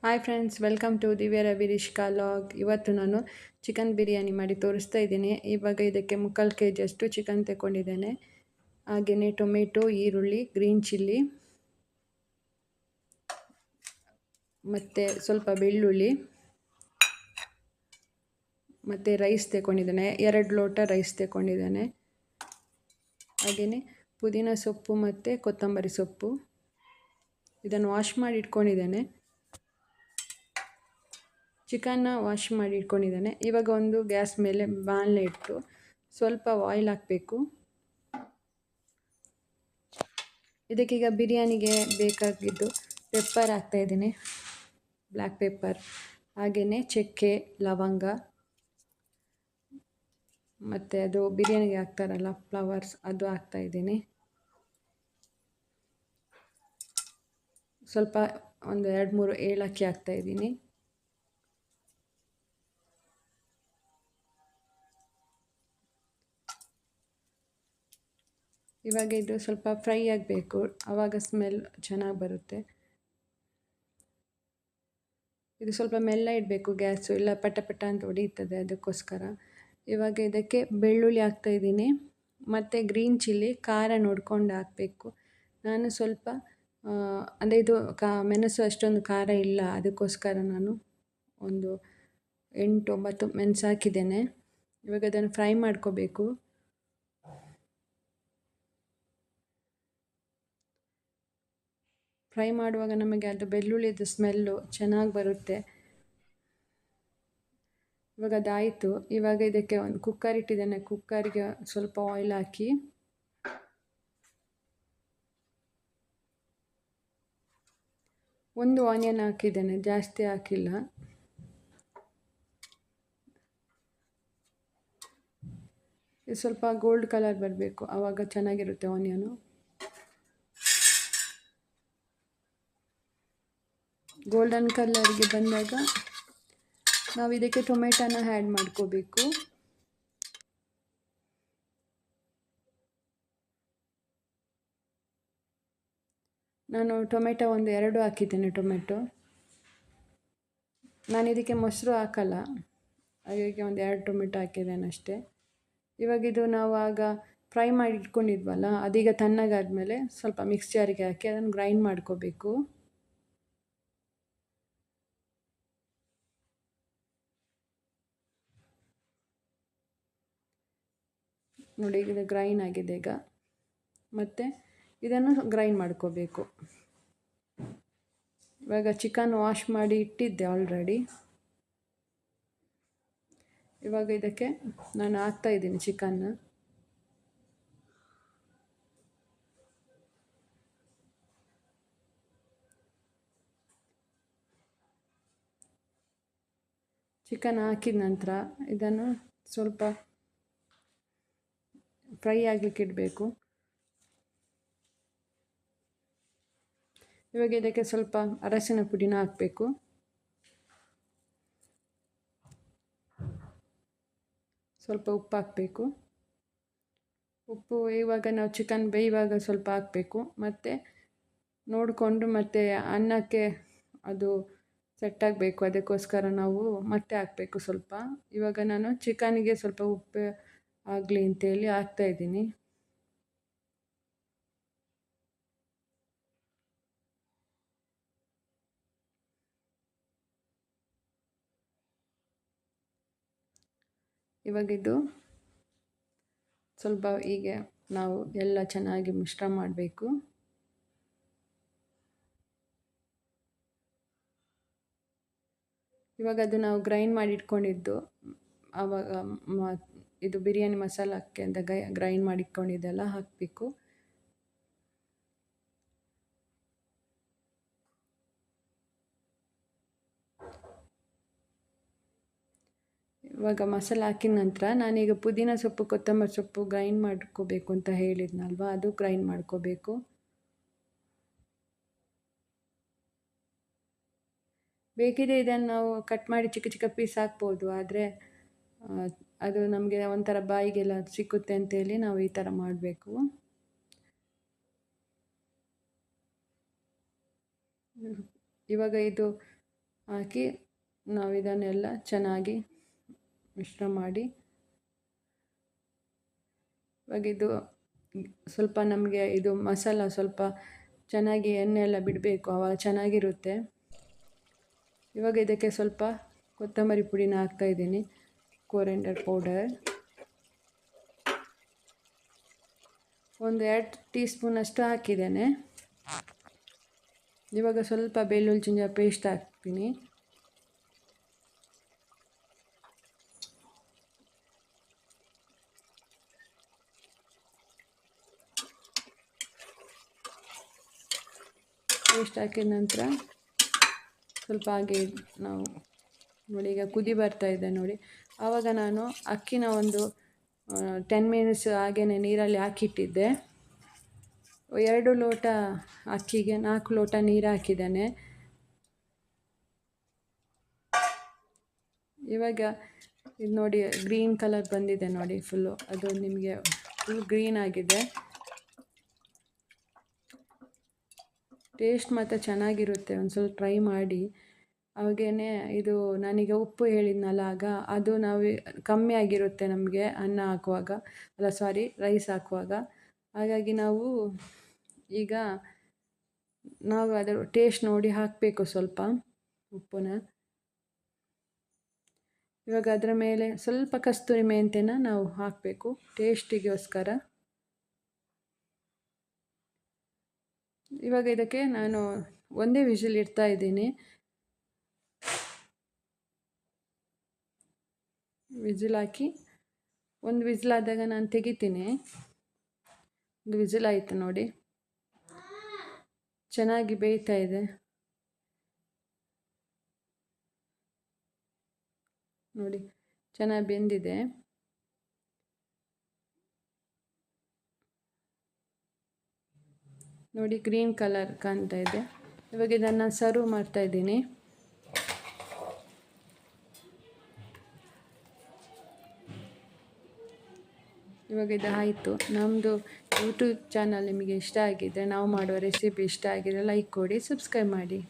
Hi friends, welcome to ದಿವ್ಯ Ravi ರಿಷ್ಕಾ log. ಇವತ್ತು ನಾನು ಚಿಕನ್ ಬಿರಿಯಾನಿ ಮಾಡಿ ತೋರಿಸ್ತಾ ಇದ್ದೀನಿ. ಇವಾಗ ಇದಕ್ಕೆ 3/4 kg ಅಷ್ಟು ಚಿಕನ್ ತಗೊಂಡಿದ್ದೇನೆ. ಹಾಗೆಯೇ ಟೊಮೆಟೊ, ಈರುಳ್ಳಿ, ಗ್ರೀನ್ ಚಿಲ್ಲಿ ಮತ್ತು ಸ್ವಲ್ಪ ಬೆಳ್ಳುಳ್ಳಿ ಮತ್ತು ರೈಸ್ ತಗೊಂಡಿದ್ದೇನೆ. 2 ಲೋಟ ರೈಸ್ ತಗೊಂಡಿದ್ದೇನೆ. ಹಾಗೆಯೇ ಪುದೀನ ಸೊಪ್ಪು ಮತ್ತು ಕೊತ್ತಂಬರಿ ಸೊಪ್ಪು ಇದನ್ನು ವಾಶ್ ಮಾಡಿ ಇಟ್ಕೊಂಡಿದ್ದೇನೆ. ಚಿಕನ್ನ ವಾಶ್ ಮಾಡಿ ಇಟ್ಕೊಂಡಿದ್ದೇನೆ. ಇವಾಗ ಒಂದು ಗ್ಯಾಸ್ ಮೇಲೆ ಬಾಣಲೆ ಇಟ್ಟು ಸ್ವಲ್ಪ ಆಯಿಲ್ ಹಾಕಬೇಕು. ಇದಕ್ಕೀಗ ಬಿರಿಯಾನಿಗೆ ಬೇಕಾಗಿದ್ದು ಪೆಪ್ಪರ್ ಹಾಕ್ತಾಯಿದ್ದೀನಿ, ಬ್ಲ್ಯಾಕ್ ಪೆಪ್ಪರ್. ಹಾಗೆಯೇ ಚಕ್ಕೆ, ಲವಂಗ ಮತ್ತು ಅದು ಬಿರಿಯಾನಿಗೆ ಹಾಕ್ತಾರಲ್ಲ ಫ್ಲವರ್ಸ್, ಅದು ಹಾಕ್ತಾಯಿದ್ದೀನಿ. ಸ್ವಲ್ಪ ಒಂದು 2-3 ಏಲಕ್ಕಿ ಹಾಕ್ತಾಯಿದ್ದೀನಿ. ಇವಾಗ ಇದು ಸ್ವಲ್ಪ ಫ್ರೈ ಆಗಬೇಕು, ಆವಾಗ ಸ್ಮೆಲ್ ಚೆನ್ನಾಗಿ ಬರುತ್ತೆ. ಇದು ಸ್ವಲ್ಪ ಮೆಲ್ಲ ಇಡಬೇಕು ಗ್ಯಾಸು, ಇಲ್ಲ ಪಟ ಪಟ ಅಂತ ಹೊಡೀತದೆ, ಅದಕ್ಕೋಸ್ಕರ. ಇವಾಗ ಇದಕ್ಕೆ ಬೆಳ್ಳುಳ್ಳಿ ಹಾಕ್ತಾಯಿದ್ದೀನಿ ಮತ್ತು ಗ್ರೀನ್ ಚಿಲ್ಲಿ. ಖಾರ ನೋಡ್ಕೊಂಡು ಹಾಕಬೇಕು. ನಾನು ಸ್ವಲ್ಪ ಅಂದರೆ ಇದು ಮೆಣಸು ಅಷ್ಟೊಂದು ಖಾರ ಇಲ್ಲ, ಅದಕ್ಕೋಸ್ಕರ ನಾನು ಒಂದು 8-9 ಮೆಣಸು ಹಾಕಿದ್ದೇನೆ. ಇವಾಗ ಅದನ್ನು ಫ್ರೈ ಮಾಡ್ಕೋಬೇಕು. ಫ್ರೈ ಮಾಡುವಾಗ ನಮಗೆ ಅದು ಬೆಳ್ಳುಳ್ಳಿದು ಸ್ಮೆಲ್ಲು ಚೆನ್ನಾಗಿ ಬರುತ್ತೆ. ಇವಾಗ ಅದಾಯಿತು. ಇವಾಗ ಇದಕ್ಕೆ ಒಂದು ಕುಕ್ಕರ್ ಇಟ್ಟಿದ್ದೇನೆ. ಕುಕ್ಕರ್ಗೆ ಸ್ವಲ್ಪ ಆಯಿಲ್ ಹಾಕಿ ಒಂದು ಆನಿಯನ್ ಹಾಕಿದ್ದೇನೆ, ಜಾಸ್ತಿ ಹಾಕಿಲ್ಲ. ಇದು ಸ್ವಲ್ಪ ಗೋಲ್ಡ್ ಕಲರ್ ಬರಬೇಕು, ಆವಾಗ ಚೆನ್ನಾಗಿರುತ್ತೆ ಆನಿಯನು. ಗೋಲ್ಡನ್ ಕಲರ್ಗೆ ಬಂದಾಗ ನಾವು ಇದಕ್ಕೆ ಟೊಮೆಟೊನ ಆ್ಯಡ್ ಮಾಡ್ಕೋಬೇಕು. ನಾನು ಟೊಮೆಟೊ ಒಂದು 2 ಹಾಕಿದ್ದೇನೆ. ನಾನು ಇದಕ್ಕೆ ಮೊಸರು ಹಾಕಲ್ಲ, ಹಾಗಾಗಿ ಒಂದು 2 ಟೊಮೆಟೊ ಹಾಕಿದ್ದೇನೆ ಅಷ್ಟೇ. ಇವಾಗ ಇದು ನಾವು ಆಗ ಫ್ರೈ ಮಾಡಿ ಇಟ್ಕೊಂಡಿದ್ವಲ್ಲ, ಅದೀಗ ತಣ್ಣಗಾದ್ಮೇಲೆ ಸ್ವಲ್ಪ ಮಿಕ್ಸ್ ಜಾರಿಗೆ ಹಾಕಿ ಅದನ್ನು ಗ್ರೈಂಡ್ ಮಾಡ್ಕೋಬೇಕು. ನೋಡಿ, ಇದು ಗ್ರೈಂಡ್ ಆಗಿದೆ ಈಗ. ಮತ್ತು ಇದನ್ನು ಗ್ರೈಂಡ್ ಮಾಡ್ಕೋಬೇಕು. ಇವಾಗ ಚಿಕನ್ ವಾಶ್ ಮಾಡಿ ಇಟ್ಟಿದ್ದೆ ಆಲ್ರೆಡಿ. ಇವಾಗ ಇದಕ್ಕೆ ನಾನು ಹಾಕ್ತಾಯಿದ್ದೀನಿ ಚಿಕನ್ನ. ಚಿಕನ್ ಹಾಕಿದ ನಂತರ ಇದನ್ನು ಸ್ವಲ್ಪ ಫ್ರೈ ಆಗಲಿಕ್ಕೆ ಇಡಬೇಕು. ಇವಾಗ ಇದಕ್ಕೆ ಸ್ವಲ್ಪ ಅರಸಿನ ಪುಡಿನ ಹಾಕಬೇಕು. ಸ್ವಲ್ಪ ಉಪ್ಪು ಹಾಕಬೇಕು. ಉಪ್ಪು ಇವಾಗ ನಾವು ಚಿಕನ್ ಬೇಯುವಾಗ ಸ್ವಲ್ಪ ಹಾಕಬೇಕು. ಮತ್ತು ನೋಡಿಕೊಂಡು ಮತ್ತು ಅನ್ನಕ್ಕೆ ಅದು ಸೆಟ್ ಆಗಬೇಕು, ಅದಕ್ಕೋಸ್ಕರ ನಾವು ಮತ್ತೆ ಹಾಕಬೇಕು ಸ್ವಲ್ಪ. ಇವಾಗ ನಾನು ಚಿಕನಿಗೆ ಸ್ವಲ್ಪ ಉಪ್ಪು ಆಗಲಿ ಅಂತೇಳಿ ಹಾಕ್ತಾಯಿದ್ದೀನಿ. ಇವಾಗ ಇದು ಸ್ವಲ್ಪ ಹೀಗೆ ನಾವು ಎಲ್ಲ ಚೆನ್ನಾಗಿ ಮಿಶ್ರ ಮಾಡಬೇಕು. ಇವಾಗ ಅದು ನಾವು ಗ್ರೈಂಡ್ ಮಾಡಿ ಇಟ್ಕೊಂಡಿದ್ದು, ಆವಾಗ ಇದು ಬಿರಿಯಾನಿ ಮಸಾಲಕ್ಕೆ ಅಂತ ಗ್ರೈಂಡ್ ಮಾಡಿ ಇಟ್ಕೊಂಡಿದ್ದೆಲ್ಲ ಹಾಕಬೇಕು. ಇವಾಗ ಮಸಾಲೆ ಹಾಕಿದ ನಂತರ ನಾನೀಗ ಪುದೀನ ಸೊಪ್ಪು, ಕೊತ್ತಂಬರಿ ಸೊಪ್ಪು ಗ್ರೈಂಡ್ ಮಾಡ್ಕೋಬೇಕು ಅಂತ ಹೇಳಿದ್ನಲ್ವ, ಅದು ಗ್ರೈಂಡ್ ಮಾಡ್ಕೋಬೇಕು. ಬೇಕಿದ್ರೆ ಇದನ್ನು ನಾವು ಕಟ್ ಮಾಡಿ ಚಿಕ್ಕ ಚಿಕ್ಕ ಪೀಸ್ ಹಾಕ್ಬೋದು, ಆದರೆ ಅದು ನಮಗೆ ಒಂಥರ ಬಾಯಿಗೆಲ್ಲ ಸಿಕ್ಕುತ್ತೆ ಅಂತೇಳಿ ನಾವು ಈ ಥರ ಮಾಡಬೇಕು. ಇವಾಗ ಇದು ಹಾಕಿ ನಾವು ಇದನ್ನೆಲ್ಲ ಚೆನ್ನಾಗಿ ಮಿಶ್ರ ಮಾಡಿ, ಇವಾಗ ಇದು ಸ್ವಲ್ಪ ನಮಗೆ ಇದು ಮಸಾಲ ಸ್ವಲ್ಪ ಚೆನ್ನಾಗಿ ಎಣ್ಣೆ ಎಲ್ಲ ಬಿಡಬೇಕು, ಆವಾಗ ಚೆನ್ನಾಗಿರುತ್ತೆ. ಇವಾಗ ಇದಕ್ಕೆ ಸ್ವಲ್ಪ ಕೊತ್ತಂಬರಿ ಪುಡಿನ ಹಾಕ್ತಾಯಿದ್ದೀನಿ, ಕೊರಿಯಾಂಡರ್ ಪೌಡರ್ ಒಂದು 2 ಟೀ ಸ್ಪೂನಷ್ಟು ಹಾಕಿದ್ದೇನೆ. ಇವಾಗ ಸ್ವಲ್ಪ ಬೆಳ್ಳುಳ್ಳಿ ಜಿಂಜರ್ ಪೇಸ್ಟ್ ಹಾಕ್ತೀನಿ. ಪೇಸ್ಟ್ ಹಾಕಿದ ನಂತರ ಸ್ವಲ್ಪ ಹಾಗೆ ನಾವು ನೋಡಿ, ಈಗ ಕುದಿ ಬರ್ತಾ ಇದೆ ನೋಡಿ. ಆವಾಗ ನಾನು ಅಕ್ಕಿನ ಒಂದು 10 ಮಿನಿಟ್ಸ್ ಹಾಗೇ ನೀರಲ್ಲಿ ಹಾಕಿಟ್ಟಿದ್ದೆ. 2 ಲೋಟ ಅಕ್ಕಿಗೆ 4 ಲೋಟ ನೀರು ಹಾಕಿದ್ದೇನೆ. ಇವಾಗ ಇದು ನೋಡಿ ಗ್ರೀನ್ ಕಲರ್ ಬಂದಿದೆ ನೋಡಿ, ಫುಲ್ಲು ಅದು ನಿಮಗೆ ಫುಲ್ ಗ್ರೀನ್ ಆಗಿದೆ. ಟೇಸ್ಟ್ ಮತ್ತು ಚೆನ್ನಾಗಿರುತ್ತೆ, ಒಂದು ಸ್ವಲ್ಪ ಟ್ರೈ ಮಾಡಿ. ಅವಾಗೇ ಇದು ನಾನೀಗ ಉಪ್ಪು ಹೇಳಿದ್ನಲ್ಲ, ಆಗ ಅದು ನಾವು ಕಮ್ಮಿ ಆಗಿರುತ್ತೆ ನಮಗೆ ಅನ್ನ ಹಾಕುವಾಗ, ಅಲ್ಲ ಸಾರಿ ರೈಸ್ ಹಾಕುವಾಗ. ಹಾಗಾಗಿ ನಾವು ಈಗ ಅದರ ಟೇಸ್ಟ್ ನೋಡಿ ಹಾಕಬೇಕು ಸ್ವಲ್ಪ ಉಪ್ಪನ್ನ. ಇವಾಗ ಅದರ ಮೇಲೆ ಸ್ವಲ್ಪ ಕಸ್ತೂರಿ ಮೆಂತ್ಯನ ನಾವು ಹಾಕಬೇಕು ಟೇಸ್ಟಿಗೋಸ್ಕರ. ಇವಾಗ ಇದಕ್ಕೆ ನಾನು ಒಂದೇ ವಿಸಿಲ್ ಇಡ್ತಾ ಇದ್ದೀನಿ. ವಿಸಿಲ್ ಹಾಕಿ ಒಂದು ವಿಸಿಲ್ ಆದಾಗ ನಾನು ತೆಗಿತೀನಿ. ಒಂದು ವಿಸಿಲ್ ಆಯಿತು ನೋಡಿ, ಚೆನ್ನಾಗಿ ಬೇಯ್ತಾ ಇದೆ ನೋಡಿ, ಚೆನ್ನಾಗಿ ಬೆಂದಿದೆ. ನೋಡಿ ಗ್ರೀನ್ ಕಲರ್ ಕಾಣ್ತಾ ಇದೆ. ಇವಾಗ ಇದನ್ನು ಸರ್ವ್ ಮಾಡ್ತಾ ಇದ್ದೀನಿ. ಇವಾಗ ಇದು ಆಯಿತು. ನಮ್ಮದು ಯೂಟ್ಯೂಬ್ ಚಾನಲ್ ನಿಮಗೆ ಇಷ್ಟ ಆಗಿದ್ದರೆ, ನಾವು ಮಾಡುವ ರೆಸಿಪಿ ಇಷ್ಟ ಆಗಿದ್ದರೆ ಲೈಕ್ ಕೊಡಿ, ಸಬ್ಸ್ಕ್ರೈಬ್ ಮಾಡಿ.